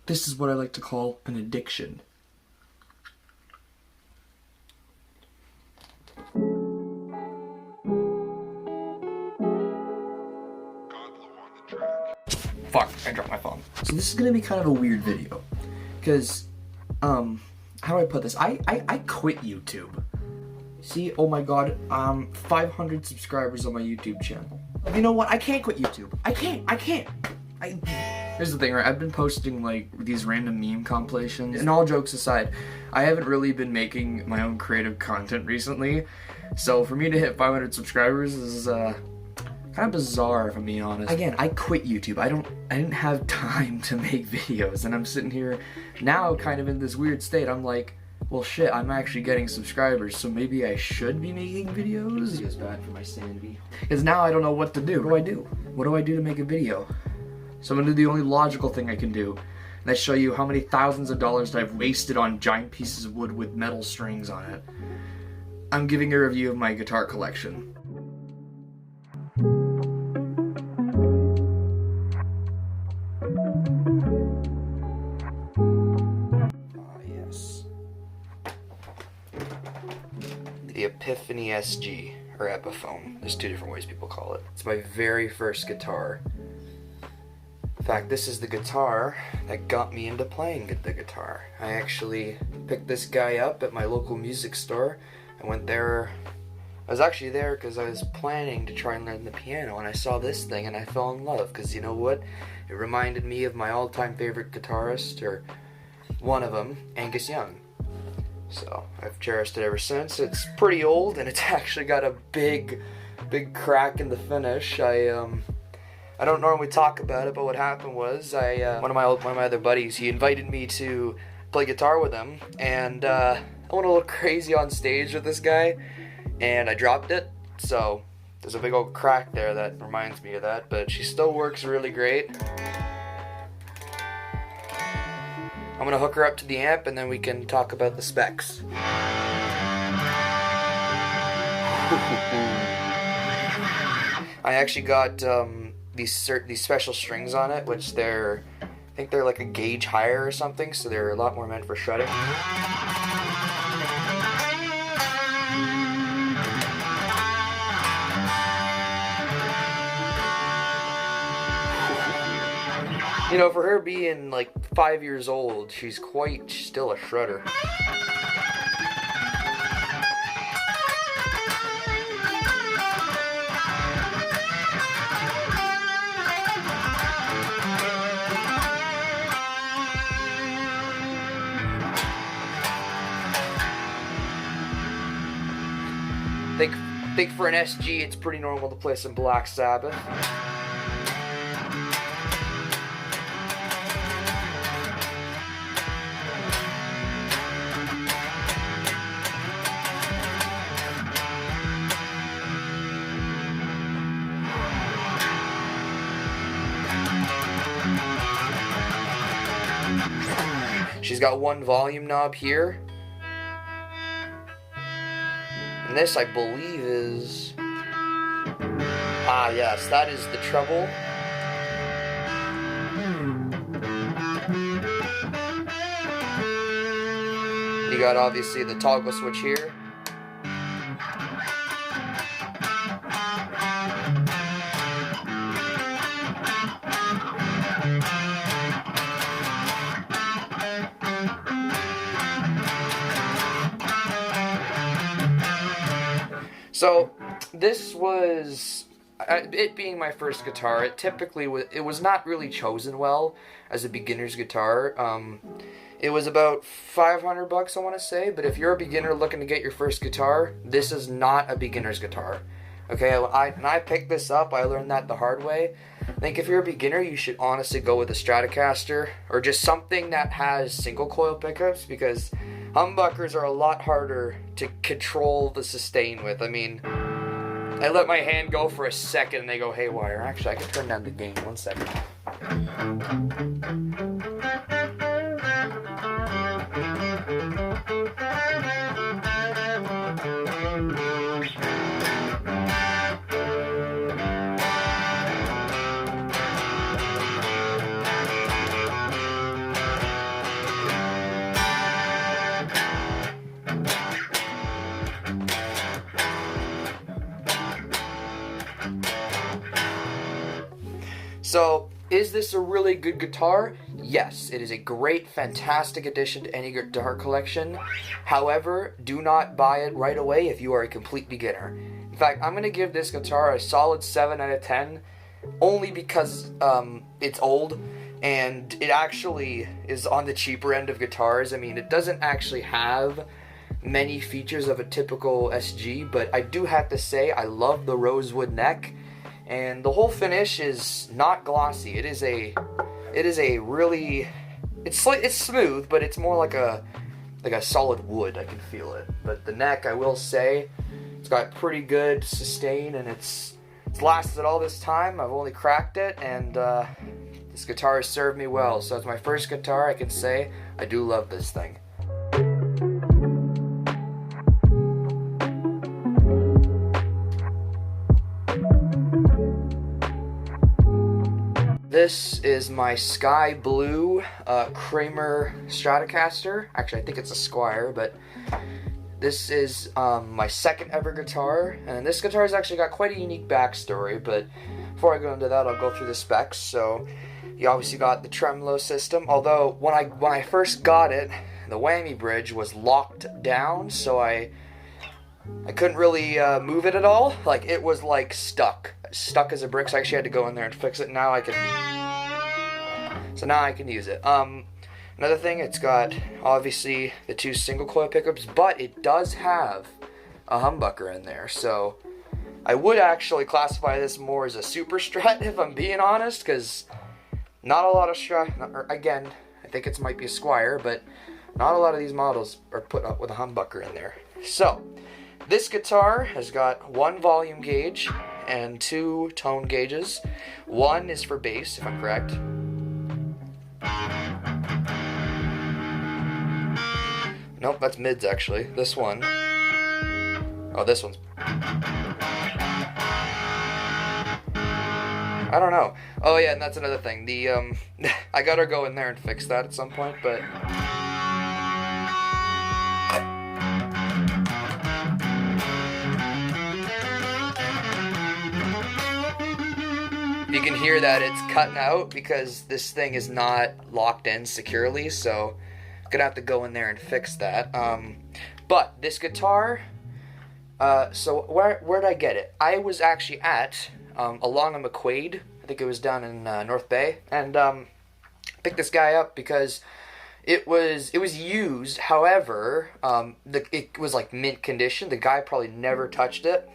This is what I like to call an addiction. Fuck, I dropped my phone. So this is gonna be kind of a weird video. Because, how do I put this? I quit YouTube. See, oh my god, 500 subscribers on my YouTube channel. You know what? I can't quit YouTube. I can't. Here's the thing, right? I've been posting, like, these random meme compilations. And all jokes aside, I haven't really been making my own creative content recently. So for me to hit 500 subscribers is, kind of bizarre, if I'm being honest. Again, I quit YouTube. I didn't have time to make videos, and I'm sitting here now kind of in this weird state. I'm like, well shit, I'm actually getting subscribers, so maybe I should be making videos? It's bad for my sanity. Because now I don't know what to do. What do I do? What do I do to make a video? So I'm gonna do the only logical thing I can do, and that's show you how many thousands of dollars I've wasted on giant pieces of wood with metal strings on it. I'm giving a review of my guitar collection. Yes. The Epiphany SG, or Epiphone. There's two different ways people call it. It's my very first guitar. In fact, this is the guitar that got me into playing the guitar. I actually picked this guy up at my local music store. I went there, I was actually there because I was planning to try and learn the piano, and I saw this thing and I fell in love, because you know what? It reminded me of my all-time favorite guitarist, or one of them, Angus Young. So I've cherished it ever since. It's pretty old, and it's actually got a big crack in the finish. I don't normally talk about it, but what happened was one of my other buddies, he invited me to play guitar with him, and I went a little crazy on stage with this guy, and I dropped it. So there's a big old crack there that reminds me of that, but she still works really great. I'm gonna hook her up to the amp, and then we can talk about the specs. I actually got these special strings on it, which I think they're like a gauge higher or something, so they're a lot more meant for shredding. You know, for her being like 5 years old, she's still a shredder. I think for an SG, it's pretty normal to play some Black Sabbath. She's got one volume knob here. And this, I believe, is... Ah, yes, that is the treble. You got, obviously, the toggle switch here. So this was, it being my first guitar, it was not really chosen well as a beginner's guitar. It was about $500, I want to say, but if you're a beginner looking to get your first guitar, this is not a beginner's guitar. Okay, when I picked this up, I learned that the hard way. I think if you're a beginner, you should honestly go with a Stratocaster, or just something that has single coil pickups, because humbuckers are a lot harder to control the sustain with. I mean, I let my hand go for a second and they go haywire. Actually, I can turn down the gain. 1 second. So, is this a really good guitar? Yes, it is a great, fantastic addition to any guitar collection. However, do not buy it right away if you are a complete beginner. In fact, I'm going to give this guitar a solid 7 out of 10, only because it's old, and it actually is on the cheaper end of guitars. I mean, it doesn't actually have many features of a typical SG, but I do have to say I love the rosewood neck, and the whole finish is not glossy. It is a really, it's smooth, but it's more like a solid wood. I can feel it. But the neck, I will say, it's got pretty good sustain, and it's lasted all this time. I've only cracked it, and this guitar has served me well. So as my first guitar, I can say I do love this thing. This is my sky blue Cramer Stratocaster. Actually, I think it's a Squire, but this is my second ever guitar, and this guitar has actually got quite a unique backstory, but before I go into that, I'll go through the specs. So, you obviously got the tremolo system, although when I first got it, the whammy bridge was locked down, so I couldn't really move it at all. Like, it was like stuck as a brick, so I actually had to go in there and fix it. Now I can use it. Another thing, it's got obviously the 2 single coil pickups, but it does have a humbucker in there, so I would actually classify this more as a super Strat if I'm being honest, because not a lot of Strat, again, I think it might be a Squire, but not a lot of these models are put up with a humbucker in there. So this guitar has got 1 volume gauge and 2 tone gauges. 1 is for bass, if I'm correct. Nope, that's mids actually. This one. Oh, this one's. I don't know. Oh yeah, and that's another thing. The I gotta go in there and fix that at some point, but. You can hear that it's cutting out because this thing is not locked in securely, so I'm gonna have to go in there and fix that. But this guitar, so where'd I get it? I was actually at along a McQuaid, I think it was down in North Bay, and picked this guy up because it was used. However, it was like mint condition. The guy probably never touched it.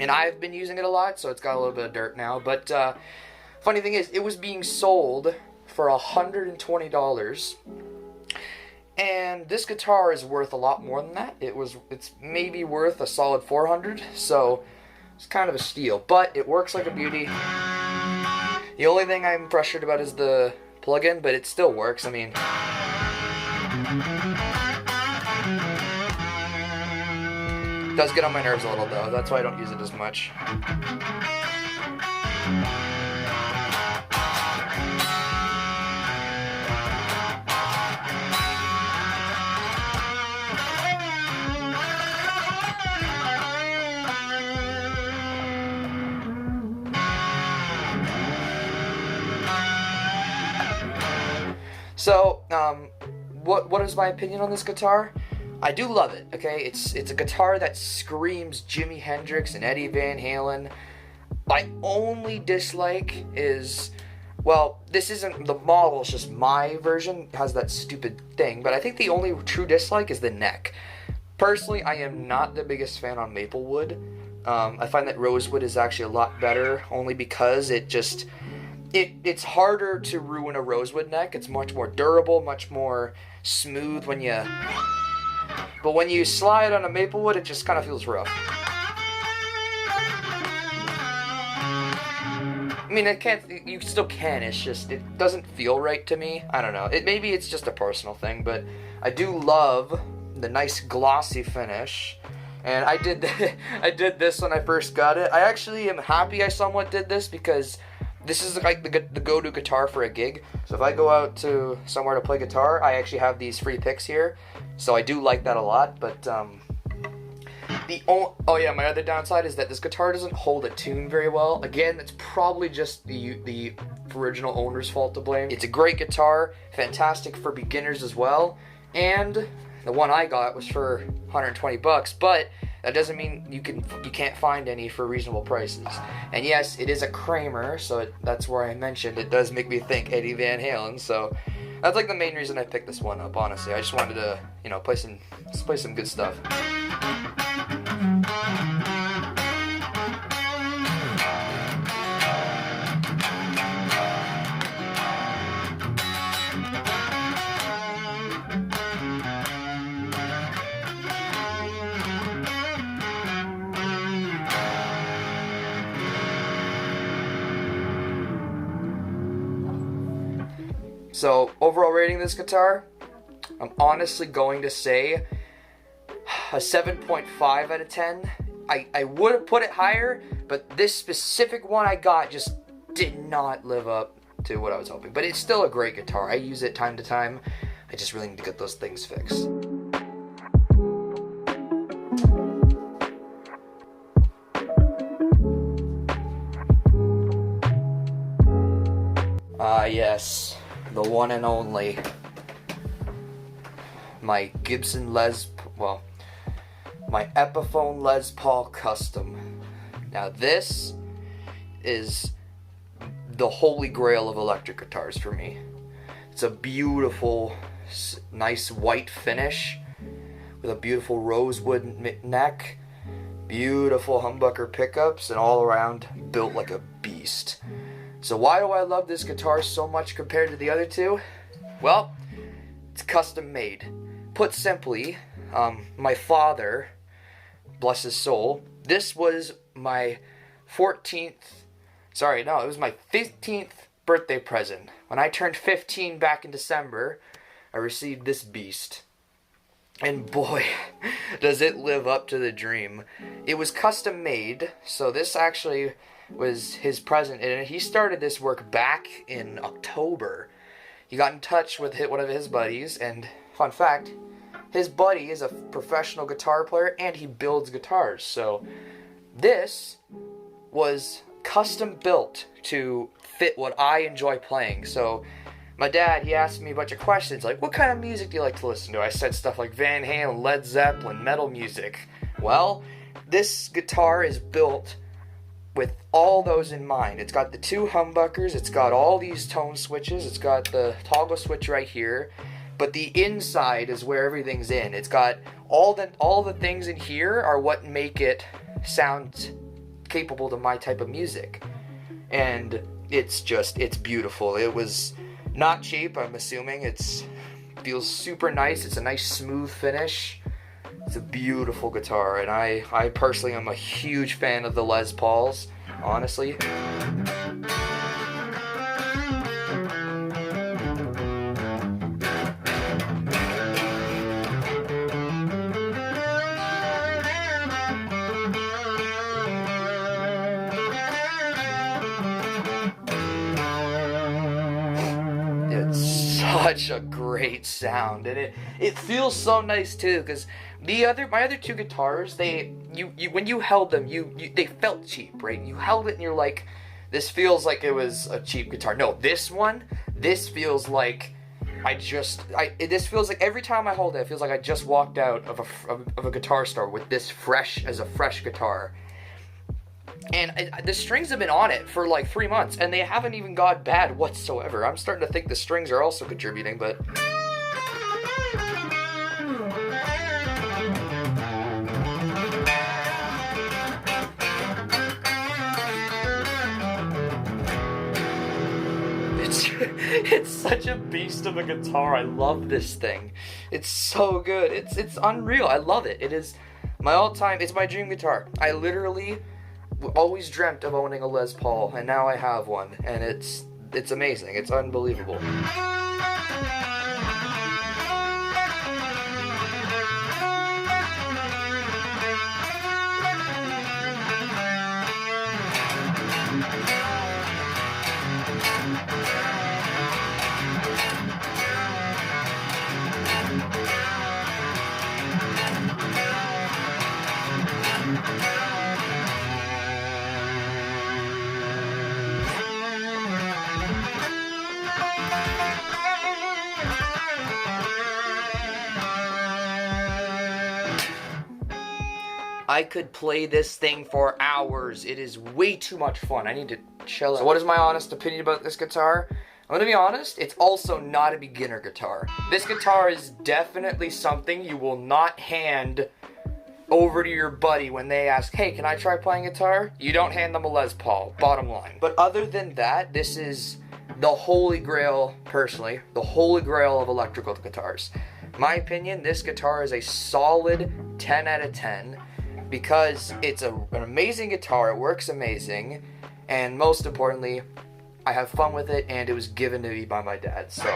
And I've been using it a lot, so it's got a little bit of dirt now. But funny thing is, it was being sold for $120, and this guitar is worth a lot more than that. It's maybe worth a solid $400, so it's kind of a steal. But it works like a beauty. The only thing I'm frustrated about is the plug-in, but it still works. I mean. It does get on my nerves a little though, that's why I don't use it as much. So, what is my opinion on this guitar? I do love it, okay? It's a guitar that screams Jimi Hendrix and Eddie Van Halen. My only dislike is, well, this isn't the model, it's just my version has that stupid thing, but I think the only true dislike is the neck. Personally, I am not the biggest fan on maple wood. I find that rosewood is actually a lot better, only because it's harder to ruin a rosewood neck. It's much more durable, much more smooth but when you slide on a maple wood, it just kind of feels rough. I mean, you still can, it's just, it doesn't feel right to me. I don't know, maybe it's just a personal thing, but I do love the nice glossy finish. And I did this when I first got it. I actually am happy I somewhat did this, because this is like the go-to guitar for a gig. So if I go out to somewhere to play guitar, I actually have these free picks here. So I do like that a lot. But Oh yeah, my other downside is that this guitar doesn't hold a tune very well. Again, it's probably just the original owner's fault to blame. It's a great guitar, fantastic for beginners as well, and the one I got was for 120 bucks, but that doesn't mean you can't find any for reasonable prices. And yes, it is a Cramer, so that's where I mentioned it does make me think Eddie Van Halen, so that's like the main reason I picked this one up, honestly. I just wanted to, you know, play some good stuff. So, overall rating of this guitar, I'm honestly going to say a 7.5 out of 10. I would have put it higher, but this specific one I got just did not live up to what I was hoping. But it's still a great guitar. I use it time to time. I just really need to get those things fixed. Yes. The one and only, my my Epiphone Les Paul Custom. Now this is the holy grail of electric guitars for me. It's a beautiful, nice white finish with a beautiful rosewood neck, beautiful humbucker pickups, and all around built like a beast. So why do I love this guitar so much compared to the other two? Well, it's custom made. Put simply, my father, bless his soul, this was my it was my 15th birthday present. When I turned 15 back in December, I received this beast. And boy, does it live up to the dream. It was custom made, so this actually was his present, and he started this work back in October. He got in touch with one of his buddies, and fun fact, his buddy is a professional guitar player and he builds guitars. So this was custom built to fit what I enjoy playing. So my dad, he asked me a bunch of questions like, what kind of music do you like to listen to? I said stuff like Van Halen, Led Zeppelin, metal music. Well, this guitar is built with all those in mind. It's got the two humbuckers, it's got all these tone switches, it's got the toggle switch right here, but the inside is where everything's in. It's got all the things in here are what make it sound capable to my type of music. And it's beautiful. It was not cheap, I'm assuming. It feels super nice. It's a nice smooth finish. It's a beautiful guitar, and I personally am a huge fan of the Les Pauls, honestly. It's such a great sound, and it feels so nice too, because my other two guitars, when you held them, they felt cheap, right? You held it and you're like, this feels like it was a cheap guitar. No, this feels like this feels like every time I hold it, it feels like I just walked out of a guitar store with this fresh guitar. And the strings have been on it for like 3 months, and they haven't even got bad whatsoever. I'm starting to think the strings are also contributing, but it's such a beast of a guitar. I love this thing. It's so good. It's unreal. I love it. It is my all-time. It's my dream guitar. I literally always dreamt of owning a Les Paul, and now I have one, and it's amazing. It's unbelievable. I could play this thing for hours. It is way too much fun. I need to chill out. So what is my honest opinion about this guitar? I'm gonna be honest, it's also not a beginner guitar. This guitar is definitely something you will not hand over to your buddy when they ask, hey, can I try playing guitar? You don't hand them a Les Paul, bottom line. But other than that, this is the holy grail, personally, the holy grail of electrical guitars. My opinion, this guitar is a solid 10 out of 10 because it's an amazing guitar, it works amazing, and most importantly, I have fun with it, and it was given to me by my dad, so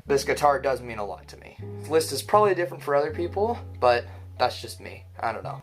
this guitar does mean a lot to me. This list is probably different for other people, but that's just me. I don't know.